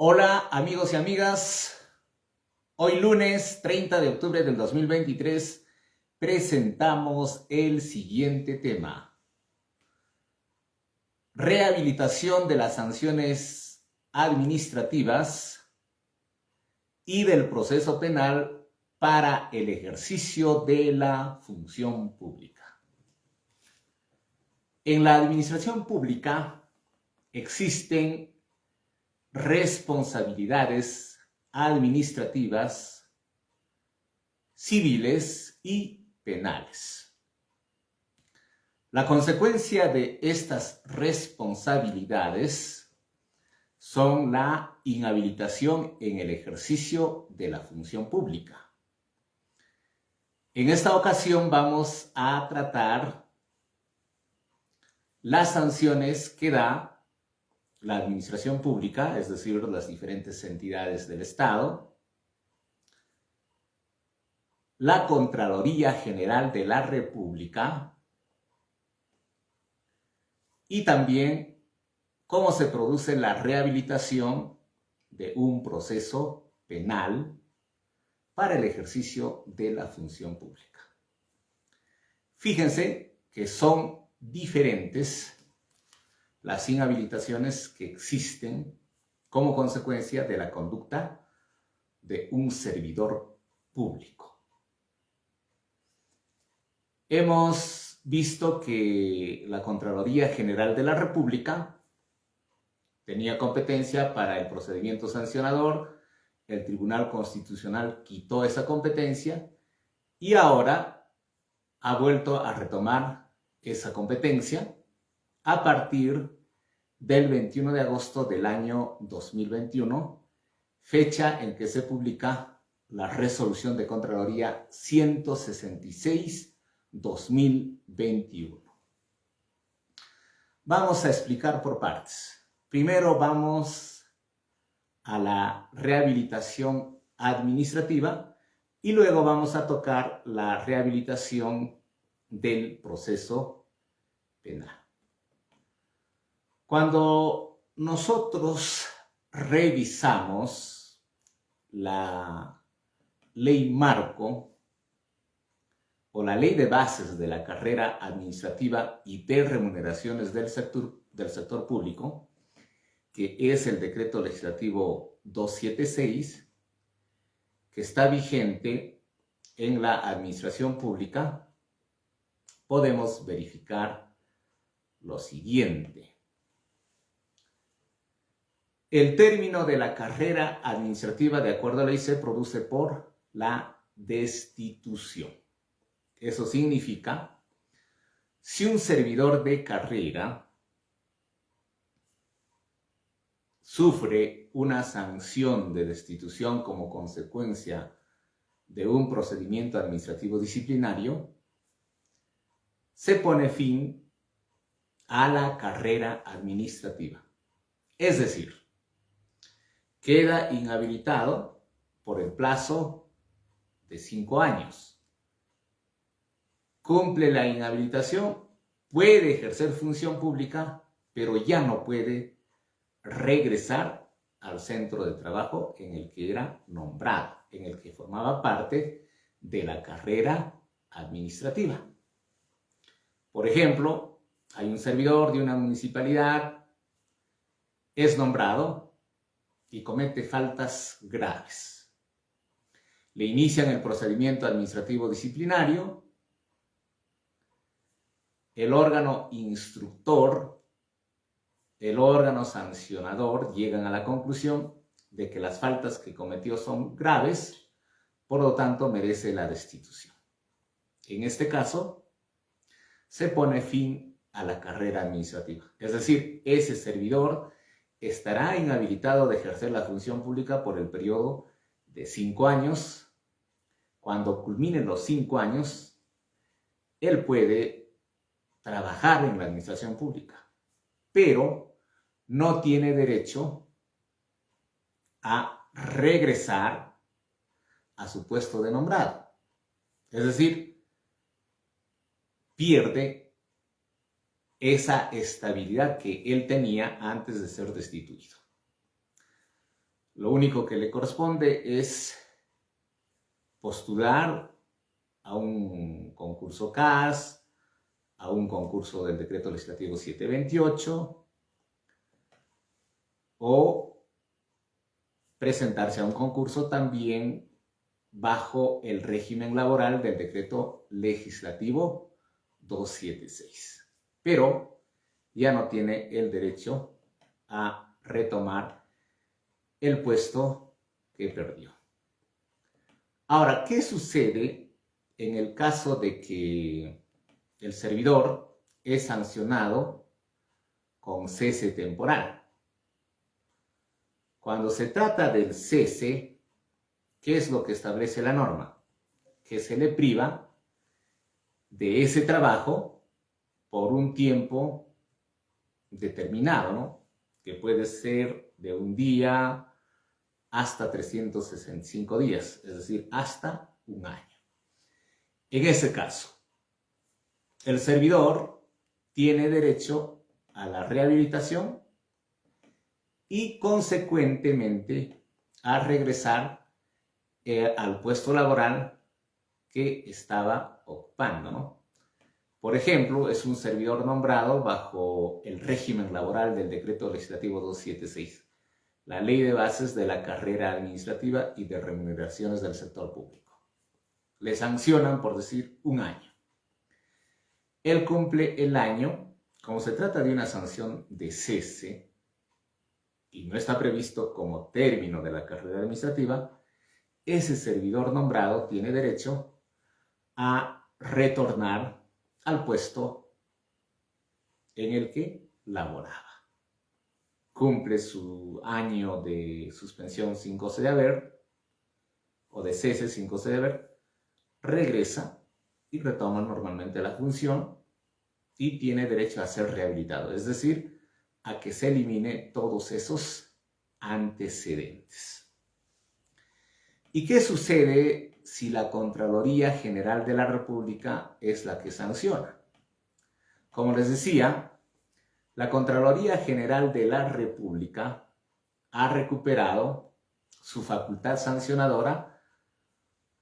Hola amigos y amigas, hoy lunes 30 de octubre del 2023 presentamos el siguiente tema: rehabilitación de las sanciones administrativas y del proceso penal para el ejercicio de la función pública. En la administración pública existen responsabilidades administrativas, civiles y penales. La consecuencia de estas responsabilidades son la inhabilitación en el ejercicio de la función pública. En esta ocasión vamos a tratar las sanciones que da la administración pública, es decir, las diferentes entidades del Estado, la Contraloría General de la República y también cómo se produce la rehabilitación de un proceso penal para el ejercicio de la función pública. Fíjense que son diferentes las inhabilitaciones que existen como consecuencia de la conducta de un servidor público. Hemos visto que la Contraloría General de la República tenía competencia para el procedimiento sancionador, el Tribunal Constitucional quitó esa competencia y ahora ha vuelto a retomar esa competencia a partir del 21 de agosto del año 2021, fecha en que se publica la resolución de Contraloría 166/2021. Vamos a explicar por partes. Primero vamos a la rehabilitación administrativa y luego vamos a tocar la rehabilitación del proceso penal. Cuando nosotros revisamos la ley marco o la ley de bases de la carrera administrativa y de remuneraciones del sector público, que es el decreto legislativo 276, que está vigente en la administración pública, podemos verificar lo siguiente. El término de la carrera administrativa, de acuerdo a la ley, se produce por la destitución. Eso significa, si un servidor de carrera sufre una sanción de destitución como consecuencia de un procedimiento administrativo disciplinario, se pone fin a la carrera administrativa. Es decir, queda inhabilitado por el plazo de 5 años. Cumple la inhabilitación, puede ejercer función pública, pero ya no puede regresar al centro de trabajo en el que era nombrado, en el que formaba parte de la carrera administrativa. Por ejemplo, hay un servidor de una municipalidad, es nombrado y comete faltas graves. Le inician el procedimiento administrativo disciplinario, el órgano instructor, el órgano sancionador llegan a la conclusión de que las faltas que cometió son graves, por lo tanto merece la destitución. En este caso, se pone fin a la carrera administrativa. Es decir, ese servidor estará inhabilitado de ejercer la función pública por el periodo de 5 años. Cuando culminen los 5 años, él puede trabajar en la administración pública, pero no tiene derecho a regresar a su puesto de nombrado. Es decir, pierde esa estabilidad que él tenía antes de ser destituido. Lo único que le corresponde es postular a un concurso CAS, a un concurso del Decreto Legislativo 728 o presentarse a un concurso también bajo el régimen laboral del Decreto Legislativo 276. Pero ya no tiene el derecho a retomar el puesto que perdió. Ahora, ¿qué sucede en el caso de que el servidor es sancionado con cese temporal? Cuando se trata del cese, ¿qué es lo que establece la norma? Que se le priva de ese trabajo por un tiempo determinado, ¿no? Que puede ser de un día hasta 365 días, es decir, hasta un año. En ese caso, el servidor tiene derecho a la rehabilitación y consecuentemente a regresar al puesto laboral que estaba ocupando, ¿no? Por ejemplo, es un servidor nombrado bajo el régimen laboral del Decreto Legislativo 276, la Ley de Bases de la Carrera Administrativa y de Remuneraciones del Sector Público. Le sancionan, por decir, un año. Él cumple el año, como se trata de una sanción de cese y no está previsto como término de la carrera administrativa, ese servidor nombrado tiene derecho a retornar al puesto en el que laboraba. Cumple su año de suspensión sin goce de haber o de cese sin goce de haber, regresa y retoma normalmente la función y tiene derecho a ser rehabilitado, es decir, a que se elimine todos esos antecedentes. ¿Y qué sucede si la Contraloría General de la República es la que sanciona? Como les decía, la Contraloría General de la República ha recuperado su facultad sancionadora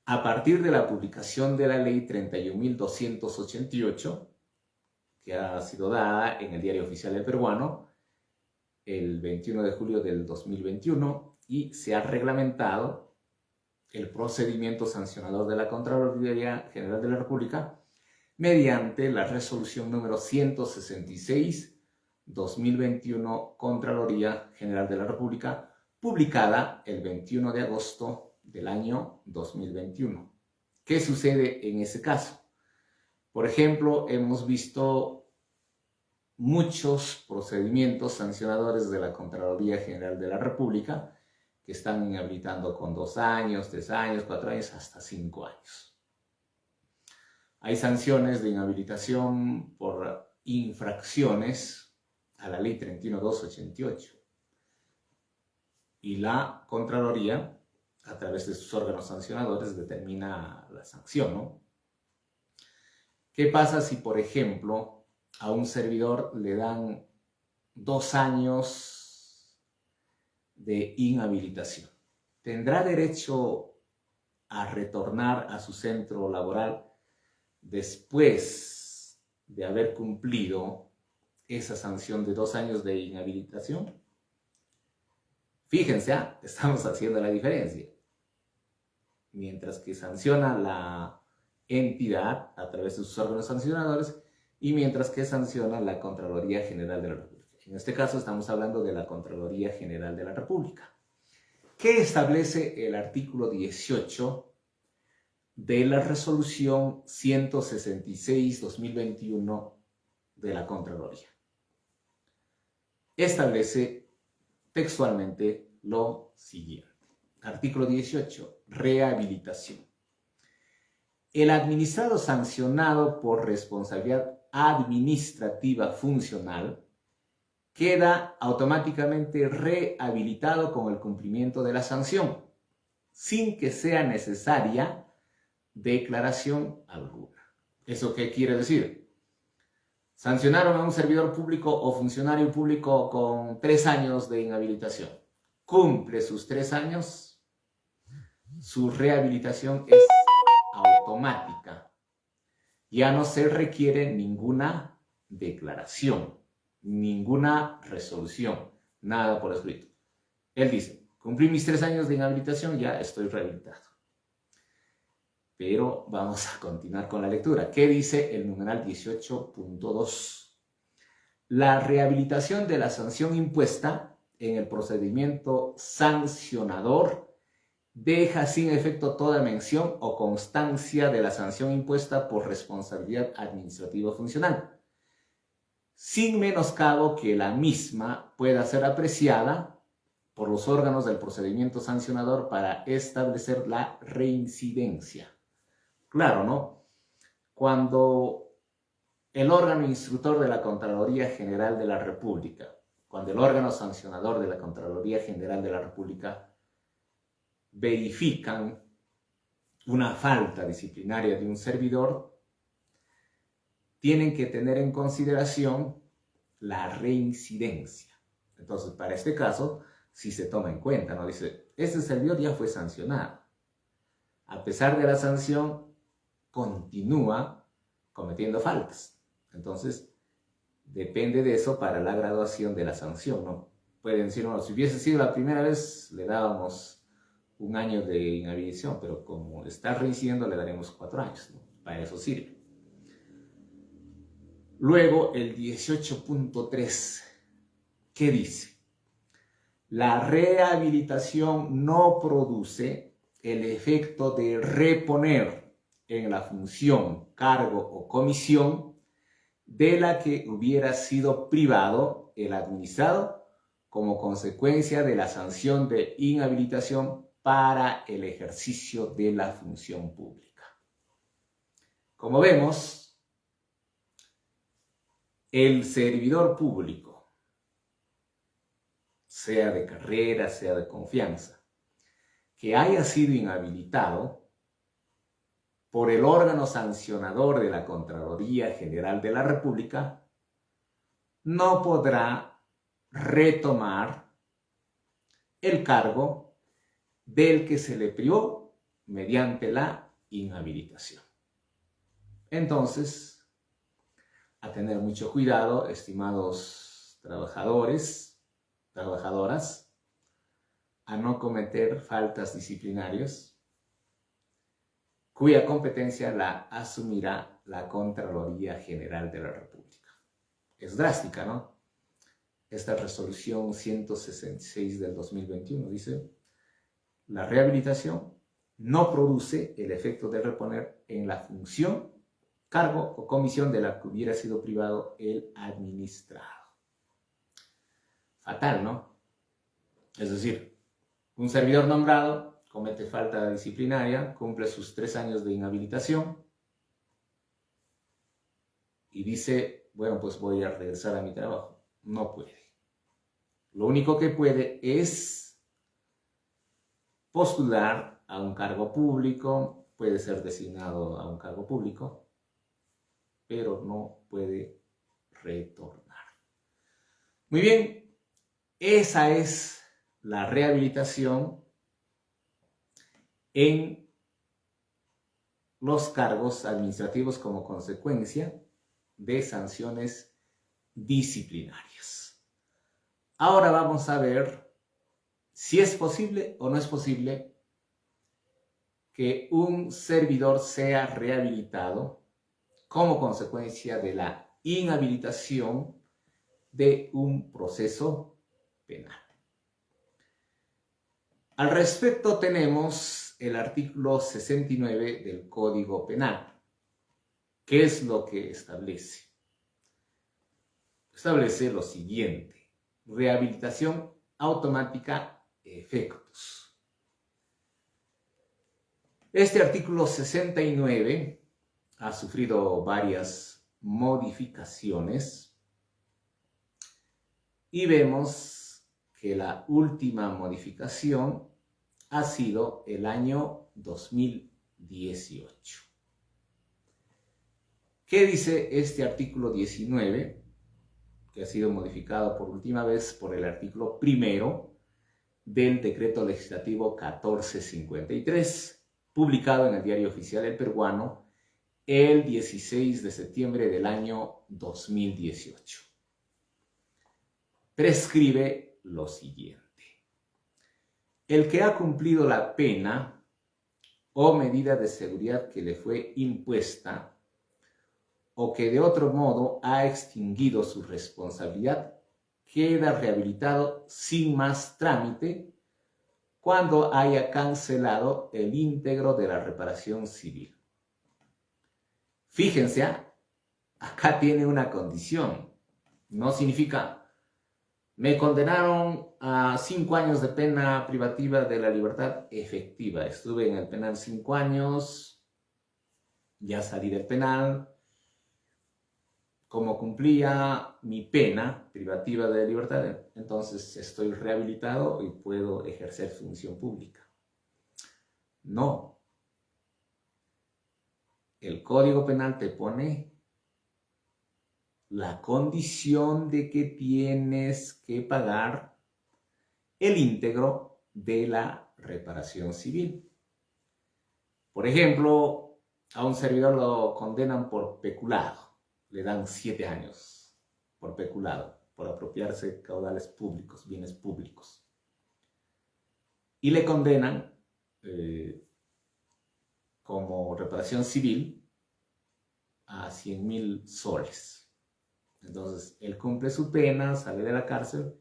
a partir de la publicación de la Ley 31.288, que ha sido dada en el Diario Oficial del Peruano el 21 de julio del 2021 y se ha reglamentado el procedimiento sancionador de la Contraloría General de la República mediante la resolución número 166/2021 Contraloría General de la República, publicada el 21 de agosto del año 2021. ¿Qué sucede en ese caso? Por ejemplo, hemos visto muchos procedimientos sancionadores de la Contraloría General de la República que están inhabilitando con 2 años, 3 años, 4 años, hasta 5 años. Hay sanciones de inhabilitación por infracciones a la Ley 31.288. Y la Contraloría, a través de sus órganos sancionadores, determina la sanción, ¿no? ¿Qué pasa si, por ejemplo, a un servidor le dan 2 años de inhabilitación? ¿Tendrá derecho a retornar a su centro laboral después de haber cumplido esa sanción de 2 años de inhabilitación? Fíjense, estamos haciendo la diferencia. Mientras que sanciona la entidad a través de sus órganos sancionadores y mientras que sanciona la Contraloría General de la República. En este caso estamos hablando de la Contraloría General de la República. ¿Qué establece el artículo 18 de la resolución 166/2021 de la Contraloría? Establece textualmente lo siguiente. Artículo 18. Rehabilitación. El administrado sancionado por responsabilidad administrativa funcional queda automáticamente rehabilitado con el cumplimiento de la sanción, sin que sea necesaria declaración alguna. ¿Eso qué quiere decir? Sancionaron a un servidor público o funcionario público con 3 años de inhabilitación. cumple sus 3 años, su rehabilitación es automática. Ya no se requiere ninguna declaración, ninguna resolución, nada por escrito. Él dice, cumplí mis 3 años de inhabilitación, ya estoy rehabilitado. Pero vamos a continuar con la lectura. ¿Qué dice el numeral 18.2? La rehabilitación de la sanción impuesta en el procedimiento sancionador deja sin efecto toda mención o constancia de la sanción impuesta por responsabilidad administrativa funcional, sin menoscabo que la misma pueda ser apreciada por los órganos del procedimiento sancionador para establecer la reincidencia. Claro, ¿no? Cuando el órgano instructor de la Contraloría General de la República, cuando el órgano sancionador de la Contraloría General de la República verifican una falta disciplinaria de un servidor, tienen que tener en consideración la reincidencia. Entonces, para este caso, sí se toma en cuenta, ¿no? Dice, este servidor ya fue sancionado. A pesar de la sanción, continúa cometiendo faltas. Entonces, depende de eso para la graduación de la sanción, ¿no? Pueden decir, no, si hubiese sido la primera vez, le dábamos 1 año de inhabilitación, pero como está reincidiendo, le daremos 4 años, ¿no? Para eso sirve. Luego, el 18.3, ¿qué dice? La rehabilitación no produce el efecto de reponer en la función, cargo o comisión de la que hubiera sido privado el administrado como consecuencia de la sanción de inhabilitación para el ejercicio de la función pública. Como vemos, el servidor público, sea de carrera, sea de confianza, que haya sido inhabilitado por el órgano sancionador de la Contraloría General de la República, no podrá retomar el cargo del que se le privó mediante la inhabilitación. Entonces, a tener mucho cuidado, estimados trabajadores, trabajadoras, a no cometer faltas disciplinarias cuya competencia la asumirá la Contraloría General de la República. Es drástica, ¿no? Esta resolución 166 del 2021 dice, la rehabilitación no produce el efecto de reponer en la función, cargo o comisión de la que hubiera sido privado el administrado. Fatal, ¿no? Es decir, un servidor nombrado comete falta disciplinaria, cumple sus 3 años de inhabilitación y dice, bueno, pues voy a regresar a mi trabajo. No puede. Lo único que puede es postular a un cargo público, puede ser designado a un cargo público, pero no puede retornar. Muy bien, esa es la rehabilitación en los cargos administrativos como consecuencia de sanciones disciplinarias. Ahora vamos a ver si es posible o no es posible que un servidor sea rehabilitado como consecuencia de la inhabilitación de un proceso penal. Al respecto tenemos el artículo 69 del Código Penal. ¿Qué es lo que establece? Establece lo siguiente: rehabilitación automática, efectos. Este artículo 69 ha sufrido varias modificaciones y vemos que la última modificación ha sido el año 2018. ¿Qué dice este artículo 19? Que ha sido modificado por última vez por el artículo primero del Decreto Legislativo 1453, publicado en el Diario Oficial del Peruano el 16 de septiembre del año 2018. Prescribe lo siguiente: el que ha cumplido la pena o medida de seguridad que le fue impuesta o que de otro modo ha extinguido su responsabilidad queda rehabilitado sin más trámite cuando haya cancelado el íntegro de la reparación civil. Fíjense, acá tiene una condición. No significa, me condenaron a 5 años de pena privativa de la libertad efectiva. Estuve en el penal 5 años, ya salí del penal. Como cumplía mi pena privativa de libertad, entonces estoy rehabilitado y puedo ejercer función pública. No. El Código Penal te pone la condición de que tienes que pagar el íntegro de la reparación civil. Por ejemplo, a un servidor lo condenan por peculado. Le dan 7 años por peculado, por apropiarse caudales públicos, bienes públicos. Y le condenan como reparación civil a 100.000 soles. Entonces, él cumple su pena, sale de la cárcel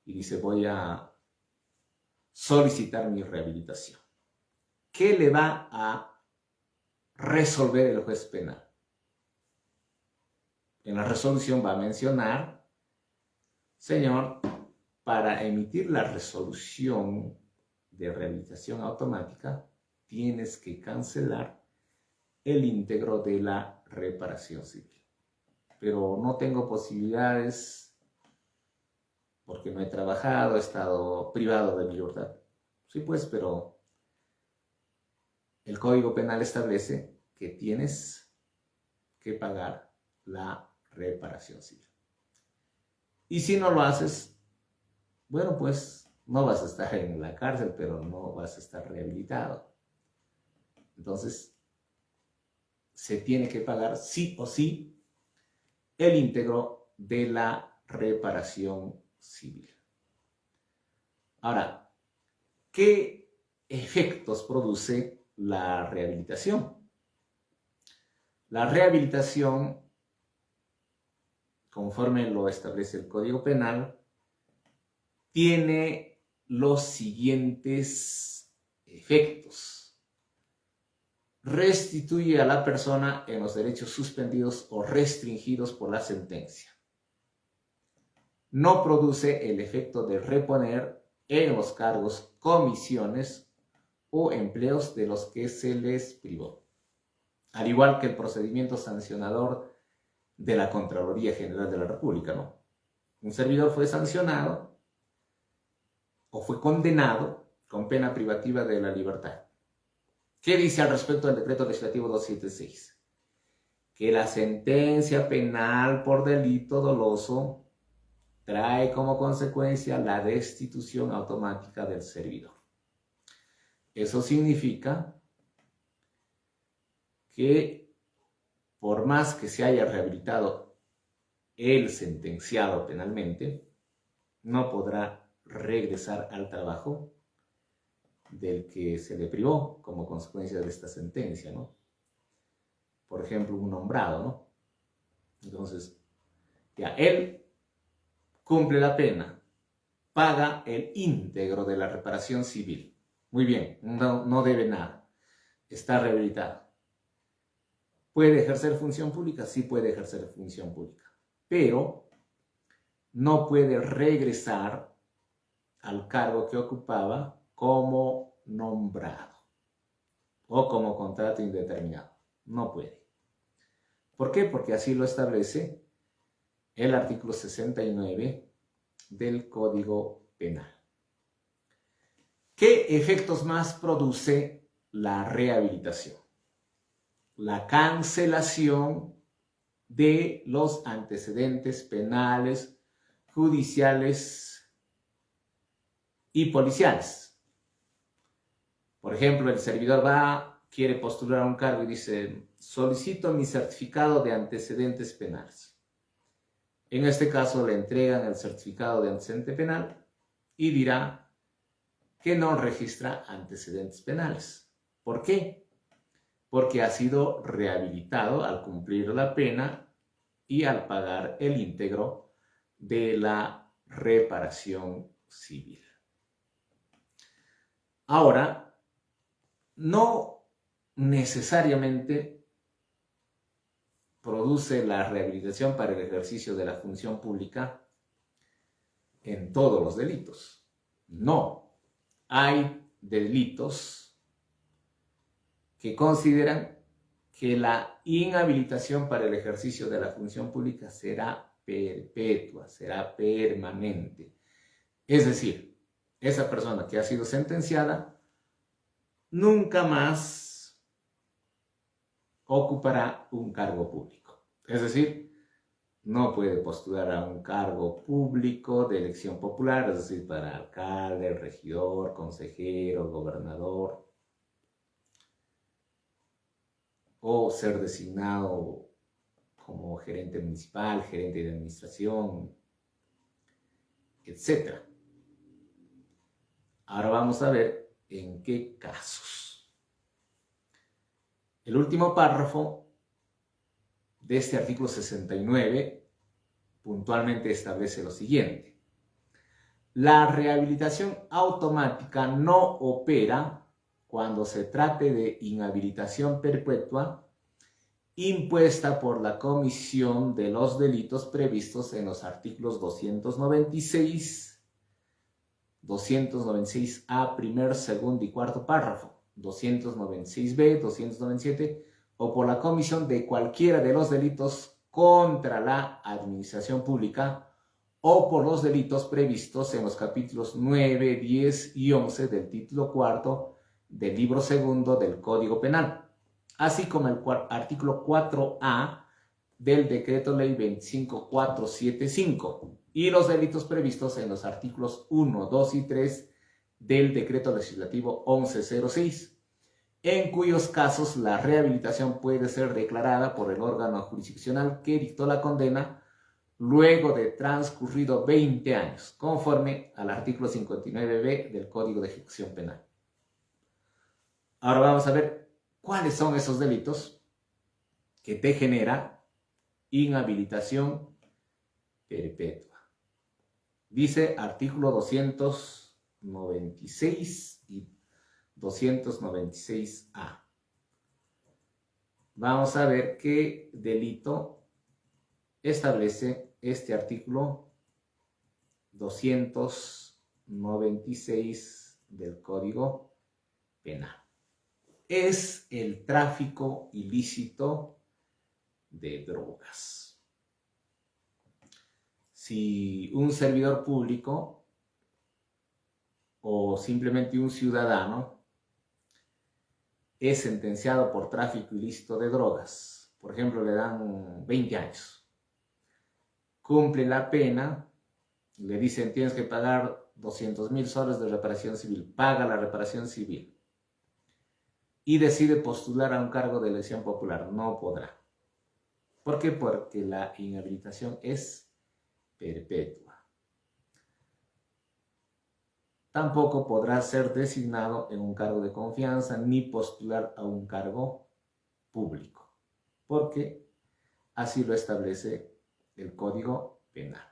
y dice, voy a solicitar mi rehabilitación. ¿Qué le va a resolver el juez penal? En la resolución va a mencionar, señor, para emitir la resolución de rehabilitación automática, tienes que cancelar el íntegro de la reparación civil. Pero no tengo posibilidades porque no he trabajado, he estado privado de mi libertad. Sí, pues, pero el Código Penal establece que tienes que pagar la reparación civil. Y si no lo haces, bueno, pues no vas a estar en la cárcel, pero no vas a estar rehabilitado. Entonces, se tiene que pagar sí o sí el íntegro de la reparación civil. Ahora, ¿qué efectos produce la rehabilitación? La rehabilitación, conforme lo establece el Código Penal, tiene los siguientes efectos. Restituye a la persona en los derechos suspendidos o restringidos por la sentencia. No produce el efecto de reponer en los cargos, comisiones o empleos de los que se les privó. Al igual que el procedimiento sancionador de la Contraloría General de la República, ¿no? Un servidor fue sancionado o fue condenado con pena privativa de la libertad. ¿Qué dice al respecto del Decreto Legislativo 276? Que la sentencia penal por delito doloso trae como consecuencia la destitución automática del servidor. Eso significa que por más que se haya rehabilitado el sentenciado penalmente, no podrá regresar al trabajo del que se le privó como consecuencia de esta sentencia, ¿no? Por ejemplo, un nombrado, ¿no? Entonces, ya él cumple la pena, paga el íntegro de la reparación civil. Muy bien, no debe nada, está rehabilitado. ¿Puede ejercer función pública? Sí puede ejercer función pública, pero no puede regresar al cargo que ocupaba como nombrado o como contrato indeterminado. No puede. ¿Por qué? Porque así lo establece el artículo 69 del Código Penal. ¿Qué efectos más produce la rehabilitación? La cancelación de los antecedentes penales, judiciales y policiales. Por ejemplo, el servidor quiere postular a un cargo y dice, solicito mi certificado de antecedentes penales. En este caso le entregan el certificado de antecedente penal y dirá que no registra antecedentes penales. ¿Por qué? Porque ha sido rehabilitado al cumplir la pena y al pagar el íntegro de la reparación civil. Ahora, no necesariamente produce la rehabilitación para el ejercicio de la función pública en todos los delitos. No. Hay delitos que consideran que la inhabilitación para el ejercicio de la función pública será perpetua, será permanente. Es decir, esa persona que ha sido sentenciada nunca más ocupará un cargo público. Es decir, no puede postular a un cargo público de elección popular, es decir, para alcalde, regidor, consejero, gobernador, o ser designado como gerente municipal, gerente de administración, etc. Ahora vamos a ver en qué casos. El último párrafo de este artículo 69 puntualmente establece lo siguiente. La rehabilitación automática no opera cuando se trate de inhabilitación perpetua impuesta por la comisión de los delitos previstos en los artículos 296, 296A, primer, segundo y cuarto párrafo, 296B, 297, o por la comisión de cualquiera de los delitos contra la administración pública o por los delitos previstos en los capítulos 9, 10 y 11 del título cuarto del libro segundo del Código Penal, así como el artículo 4A del Decreto Ley 25475 y los delitos previstos en los artículos 1, 2 y 3 del Decreto Legislativo 1106, en cuyos casos la rehabilitación puede ser declarada por el órgano jurisdiccional que dictó la condena luego de transcurrido 20 años, conforme al artículo 59b del Código de Ejecución Penal. Ahora vamos a ver cuáles son esos delitos que te genera inhabilitación perpetua. Dice artículo 296 y 296A. Vamos a ver qué delito establece este artículo 296 del Código Penal. Es el tráfico ilícito de drogas. Si un servidor público o simplemente un ciudadano es sentenciado por tráfico ilícito de drogas, por ejemplo, le dan 20 años, cumple la pena, le dicen tienes que pagar 200,000 soles de reparación civil, paga la reparación civil y decide postular a un cargo de elección popular, no podrá. ¿Por qué? Porque la inhabilitación es perpetua. Tampoco podrá ser designado en un cargo de confianza ni postular a un cargo público, porque así lo establece el Código Penal.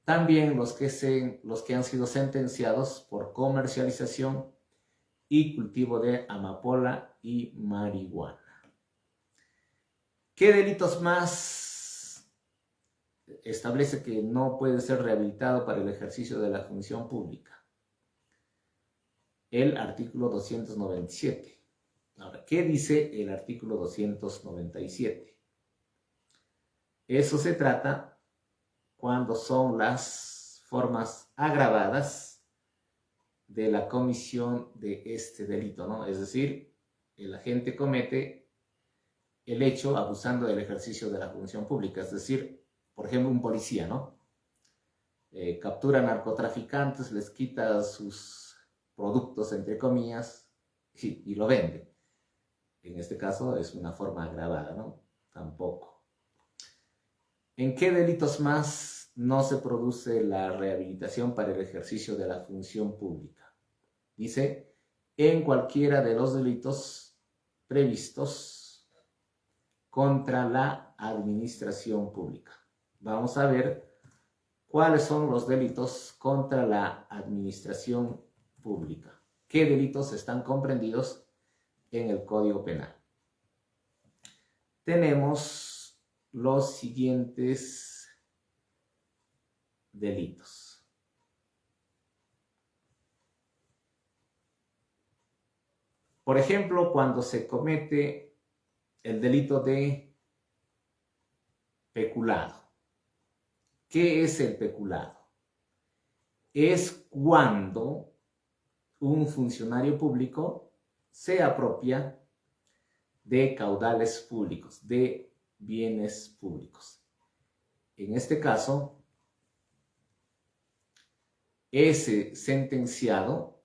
También los que han sido sentenciados por comercialización y cultivo de amapola y marihuana. ¿Qué delitos más establece que no puede ser rehabilitado para el ejercicio de la función pública? El artículo 297. Ahora, ¿qué dice el artículo 297? Eso se trata cuando son las formas agravadas de la comisión de este delito, ¿no? Es decir, el agente comete el hecho abusando del ejercicio de la función pública, es decir, por ejemplo, un policía, ¿no? captura narcotraficantes, les quita sus productos, entre comillas, y lo vende. En este caso es una forma agravada, ¿no? Tampoco. ¿En qué delitos más no se produce la rehabilitación para el ejercicio de la función pública? Dice, en cualquiera de los delitos previstos contra la administración pública. Vamos a ver cuáles son los delitos contra la administración pública. ¿Qué delitos están comprendidos en el Código Penal? Tenemos los siguientes delitos. Por ejemplo, cuando se comete el delito de peculado. ¿Qué es el peculado? Es cuando un funcionario público se apropia de caudales públicos, de bienes públicos. En este caso, ese sentenciado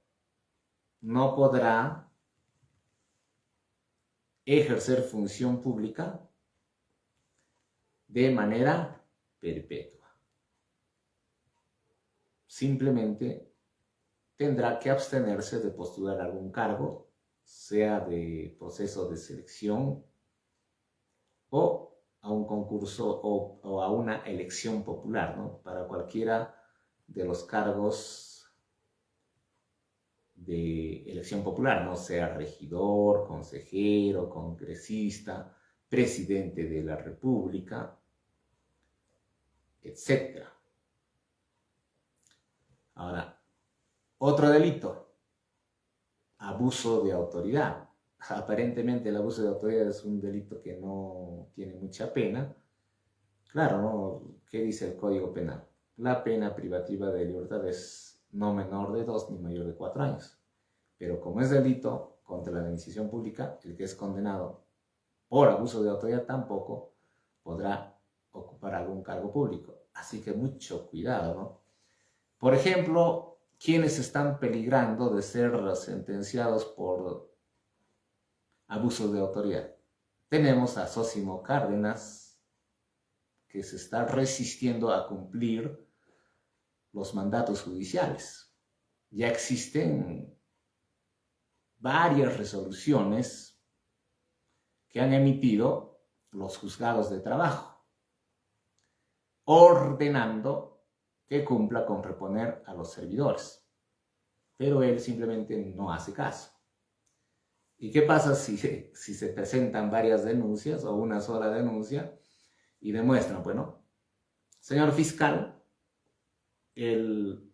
no podrá ejercer función pública de manera perpetua. Simplemente tendrá que abstenerse de postular algún cargo, sea de proceso de selección o a un concurso o a una elección popular, ¿no? Para cualquiera de los cargos de elección popular, ¿no? Sea regidor, consejero, congresista, presidente de la República, etc. Ahora, otro delito, abuso de autoridad. Aparentemente el abuso de autoridad es un delito que no tiene mucha pena. Claro, ¿no? ¿Qué dice el Código Penal? La pena privativa de libertad es no menor de 2 ni mayor de 4 años. Pero como es delito contra la administración pública, el que es condenado por abuso de autoridad tampoco podrá ocupar algún cargo público. Así que mucho cuidado, ¿no? Por ejemplo, quienes están peligrando de ser sentenciados por abuso de autoridad. Tenemos a Zósimo Cárdenas, que se está resistiendo a cumplir los mandatos judiciales. Ya existen varias resoluciones que han emitido los juzgados de trabajo, ordenando que cumpla con reponer a los servidores. Pero él simplemente no hace caso. ¿Y qué pasa si se presentan varias denuncias o una sola denuncia y demuestran, bueno, señor fiscal, el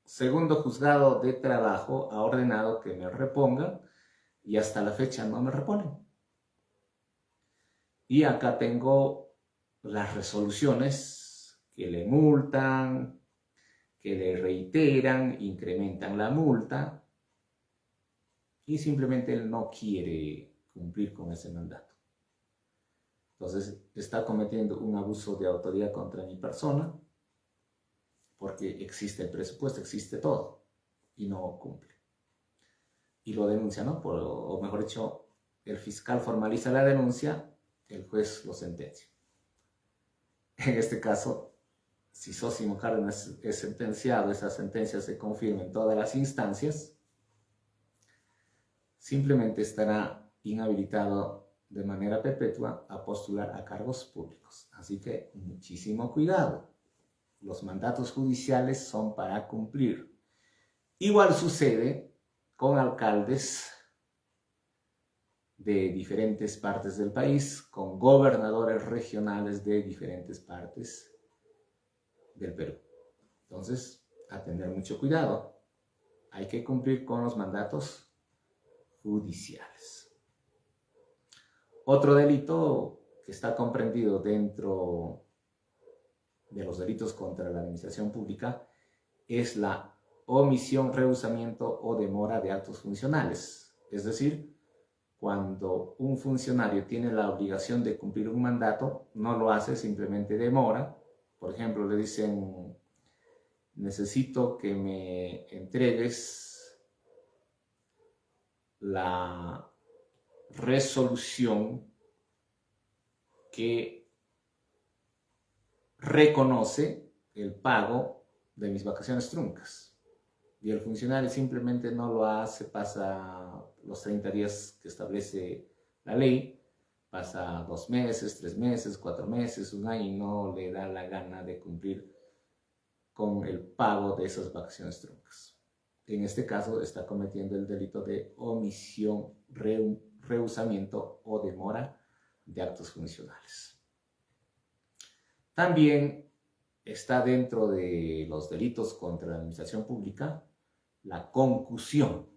segundo juzgado de trabajo ha ordenado que me reponga y hasta la fecha no me reponen? Y acá tengo las resoluciones que le multan, que le reiteran, incrementan la multa, y simplemente él no quiere cumplir con ese mandato. Entonces está cometiendo un abuso de autoridad contra mi persona, porque existe el presupuesto, existe todo, y no cumple. Y lo denuncia, ¿no? O mejor dicho, el fiscal formaliza la denuncia, el juez lo sentencia. En este caso, si Zósimo Cárdenas es sentenciado, esa sentencia se confirma en todas las instancias, simplemente estará inhabilitado de manera perpetua a postular a cargos públicos. Así que muchísimo cuidado. Los mandatos judiciales son para cumplir. Igual sucede con alcaldes de diferentes partes del país, con gobernadores regionales de diferentes partes del Perú. Entonces, a tener mucho cuidado. Hay que cumplir con los mandatos judiciales. Otro delito que está comprendido dentro de los delitos contra la administración pública es la omisión, rehusamiento o demora de actos funcionales. Es decir, cuando un funcionario tiene la obligación de cumplir un mandato, no lo hace, simplemente demora. Por ejemplo, le dicen, necesito que me entregues la resolución que reconoce el pago de mis vacaciones truncas. Y el funcionario simplemente no lo hace, pasa los 30 días que establece la ley, pasa 2 meses, 3 meses, 4 meses, un año y no le da la gana de cumplir con el pago de esas vacaciones truncas. En este caso está cometiendo el delito de omisión, rehusamiento o demora de actos funcionales. También está dentro de los delitos contra la administración pública la concusión.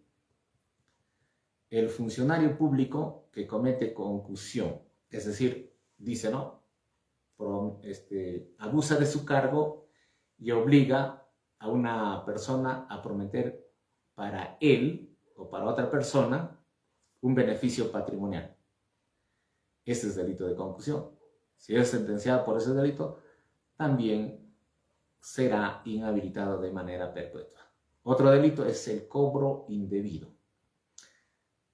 El funcionario público que comete concusión, es decir, dice, ¿no? Abusa de su cargo y obliga a una persona a prometer para él o para otra persona un beneficio patrimonial. Ese es delito de concusión. Si es sentenciado por ese delito, también será inhabilitado de manera perpetua. Otro delito es el cobro indebido,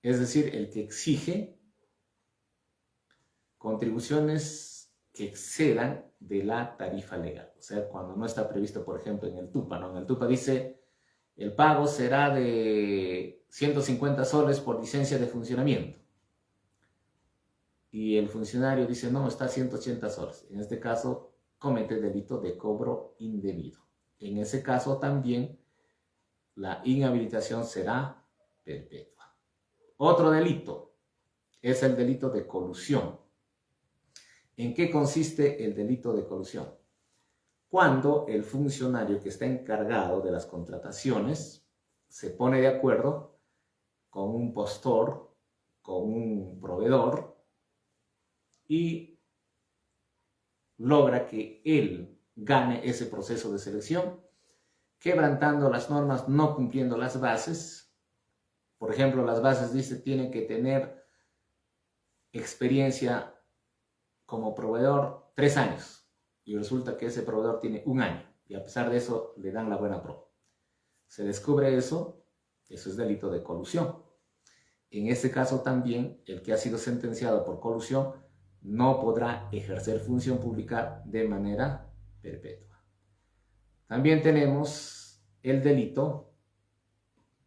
es decir, el que exige contribuciones que excedan de la tarifa legal. O sea, cuando no está previsto, por ejemplo, en el TUPA, ¿no? En el TUPA dice, el pago será de 150 soles por licencia de funcionamiento. Y el funcionario dice, no, está a 180 soles. En este caso, comete delito de cobro indebido. En ese caso también la inhabilitación será perpetua. Otro delito es el delito de colusión. ¿En qué consiste el delito de colusión? Cuando el funcionario que está encargado de las contrataciones se pone de acuerdo con un postor, con un proveedor y logra que él gane ese proceso de selección, quebrantando las normas, no cumpliendo las bases. Por ejemplo, las bases dice tiene que tener experiencia como proveedor 3 años y resulta que ese proveedor tiene 1 año y a pesar de eso le dan la buena prueba. Se descubre eso es delito de colusión. En este caso también el que ha sido sentenciado por colusión no podrá ejercer función pública de manera perpetua. También tenemos el delito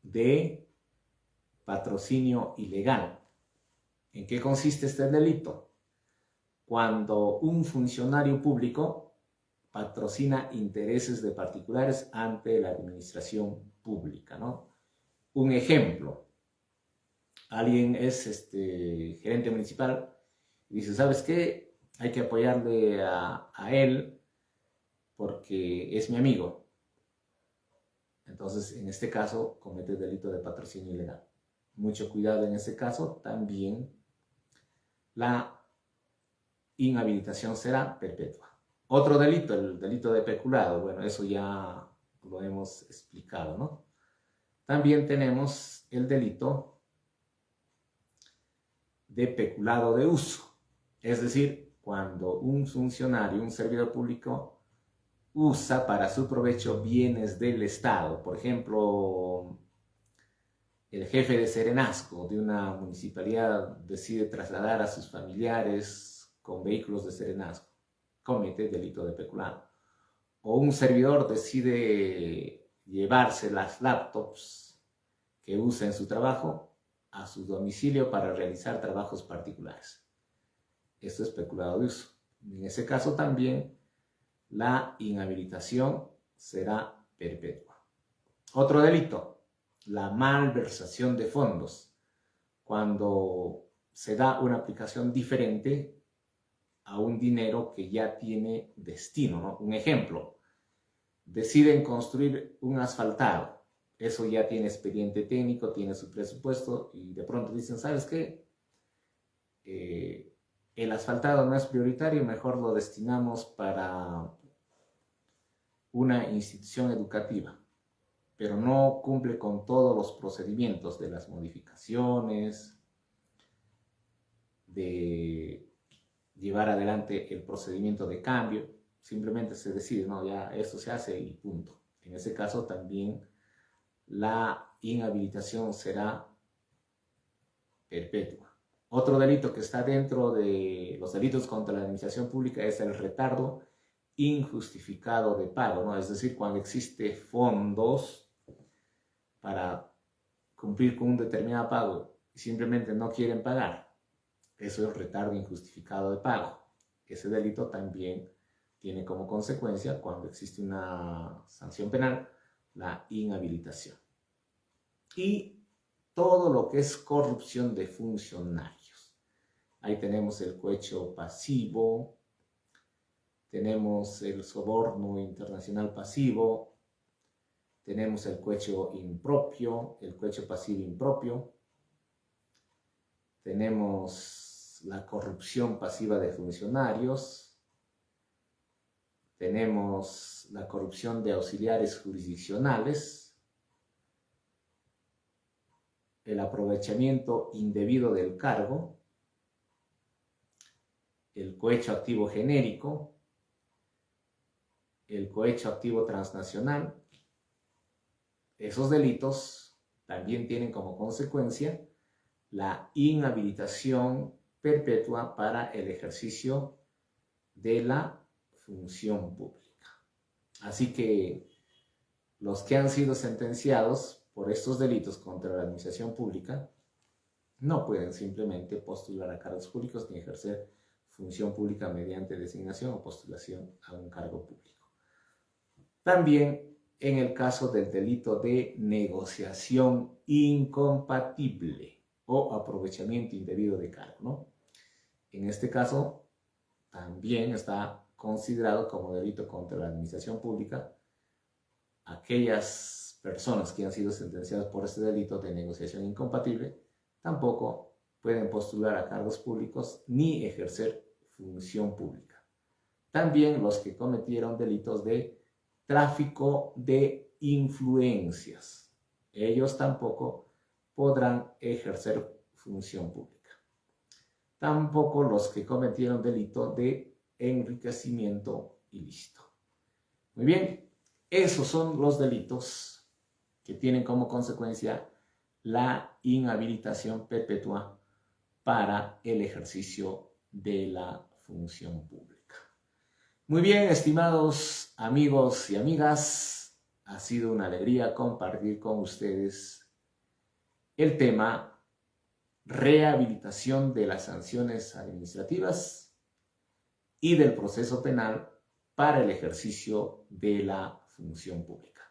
de patrocinio ilegal. ¿En qué consiste este delito? Cuando un funcionario público patrocina intereses de particulares ante la administración pública, ¿no? Un ejemplo, alguien es gerente municipal y dice, ¿sabes qué? Hay que apoyarle a él porque es mi amigo. Entonces, en este caso, comete el delito de patrocinio ilegal. Mucho cuidado en este caso, también la inhabilitación será perpetua. Otro delito, el delito de peculado, bueno, eso ya lo hemos explicado, ¿no? También tenemos el delito de peculado de uso, es decir, cuando un funcionario, un servidor público, usa para su provecho bienes del Estado. Por ejemplo, el jefe de Serenazgo de una municipalidad decide trasladar a sus familiares con vehículos de Serenazgo, comete delito de peculado. O un servidor decide llevarse las laptops que usa en su trabajo a su domicilio para realizar trabajos particulares. Esto es peculado de uso. En ese caso también la inhabilitación será perpetua. Otro delito, la malversación de fondos. Cuando se da una aplicación diferente a un dinero que ya tiene destino, ¿no? Un ejemplo, deciden construir un asfaltado. Eso ya tiene expediente técnico, tiene su presupuesto y de pronto dicen, ¿sabes qué? El asfaltado no es prioritario, mejor lo destinamos para una institución educativa, pero no cumple con todos los procedimientos de las modificaciones, de llevar adelante el procedimiento de cambio, simplemente se decide, no, ya esto se hace y punto. En ese caso también la inhabilitación será perpetua. Otro delito que está dentro de los delitos contra la administración pública es el retardo injustificado de pago, ¿no? Es decir, cuando existe fondos para cumplir con un determinado pago y simplemente no quieren pagar, eso es retardo injustificado de pago. Ese delito también tiene como consecuencia, cuando existe una sanción penal, la inhabilitación. Y todo lo que es corrupción de funcionarios. Ahí tenemos el cohecho pasivo, tenemos el soborno internacional pasivo, tenemos el cohecho impropio, el cohecho pasivo impropio, tenemos la corrupción pasiva de funcionarios, tenemos la corrupción de auxiliares jurisdiccionales, el aprovechamiento indebido del cargo, el cohecho activo genérico, el cohecho activo transnacional. Esos delitos también tienen como consecuencia la inhabilitación perpetua para el ejercicio de la función pública. Así que los que han sido sentenciados por estos delitos contra la administración pública no pueden simplemente postular a cargos públicos ni ejercer función pública mediante designación o postulación a un cargo público. También en el caso del delito de negociación incompatible o aprovechamiento indebido de cargo, ¿no? En este caso también está considerado como delito contra la administración pública aquellas personas que han sido sentenciadas por este delito de negociación incompatible tampoco pueden postular a cargos públicos ni ejercer función pública. También los que cometieron delitos de tráfico de influencias, ellos tampoco podrán ejercer función pública. Tampoco los que cometieron delito de enriquecimiento ilícito. Muy bien, esos son los delitos que tienen como consecuencia la inhabilitación perpetua para el ejercicio de la función pública. Muy bien, estimados amigos y amigas, ha sido una alegría compartir con ustedes el tema rehabilitación de las sanciones administrativas y del proceso penal para el ejercicio de la función pública.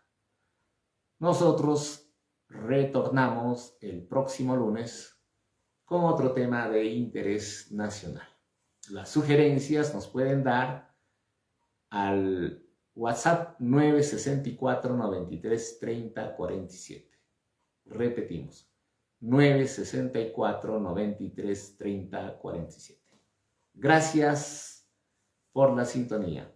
Nosotros retornamos el próximo lunes con otro tema de interés nacional. Las sugerencias nos pueden dar al WhatsApp 964 93 30 47. Repetimos, 964 93 30 47. Gracias por la sintonía.